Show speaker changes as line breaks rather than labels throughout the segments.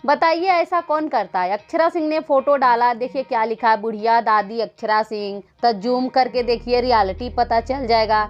बताइए ऐसा कौन करता है। अक्षरा सिंह ने फोटो डाला, देखिए क्या लिखा है, बुढ़िया दादी अक्षरा सिंह। तो जूम करके देखिए, रियलिटी पता चल जाएगा।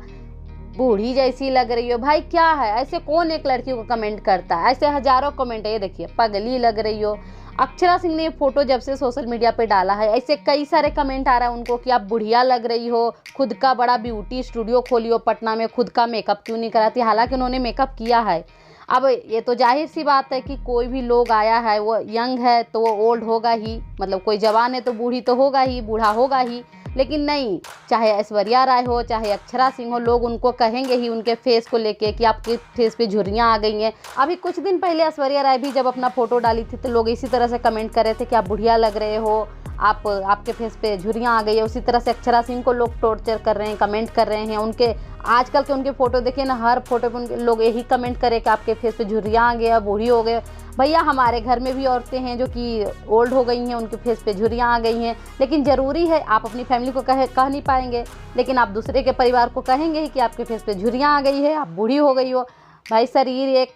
बूढ़ी जैसी लग रही हो। भाई क्या है, ऐसे कौन एक लड़की को कमेंट करता है? ऐसे हजारों कमेंट है। ये देखिए, पगली लग रही हो। अक्षरा सिंह ने ये फोटो जब से सोशल मीडिया पे डाला है, ऐसे कई सारे कमेंट आ रहा है उनको कि आप बुढ़िया लग रही हो, खुद का बड़ा ब्यूटी स्टूडियो खोली हो पटना में, खुद का मेकअप क्यों नहीं कराती। हालांकि उन्होंने मेकअप किया है। अब ये तो जाहिर सी बात है कि कोई भी लोग आया है, वो यंग है तो वो ओल्ड होगा ही, मतलब कोई जवान है तो बूढ़ी तो होगा ही, बूढ़ा होगा ही। लेकिन नहीं, चाहे ऐश्वर्या राय हो, चाहे अक्षरा सिंह हो, लोग उनको कहेंगे ही उनके फेस को लेके कि आपके फेस पे झुर्रियाँ आ गई हैं। अभी कुछ दिन पहले ऐश्वर्या राय भी जब अपना फोटो डाली थी तो लोग इसी तरह से कमेंट कर रहे थे कि आप बुढ़िया लग रहे हो, आपके फेस पे झुर्रियाँ आ गई है। उसी तरह से अक्षरा सिंह को लोग टॉर्चर कर रहे हैं, कमेंट कर रहे हैं। उनके आजकल के उनके फोटो देखिए ना, हर फोटो पे उनके लोग यही कमेंट करें कि आपके फेस पे झुर्रियाँ आ गया, बूढ़ी हो गए। भैया हमारे घर में भी औरतें हैं जो कि ओल्ड हो गई हैं, उनके फेस पे झुर्रियाँ आ गई हैं। लेकिन ज़रूरी है, आप अपनी फैमिली को कह नहीं पाएंगे, लेकिन आप दूसरे के परिवार को कहेंगे ही कि आपके फेस पे झुर्रियाँ आ गई है, आप बूढ़ी हो गई हो। भाई शरीर एक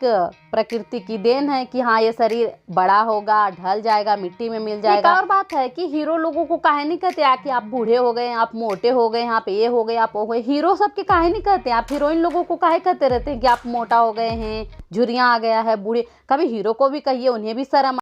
प्रकृति की देन है कि हाँ ये शरीर बड़ा होगा, ढल जाएगा, मिट्टी में मिल जाएगा। एक और बात है कि हीरो लोगों को काहे नहीं कहते कि आप बूढ़े हो गए, आप मोटे हो गए, आप ये हो गए, आप वो हो गए। हीरो सबके काहे नहीं कहते? आप हीरोइन लोगों को काहे कहते रहते हैं कि आप मोटा हो गए हैं, झुर्रियाँ आ गया है, बूढ़े। कभी हीरो को भी कहिए, उन्हें भी शर्म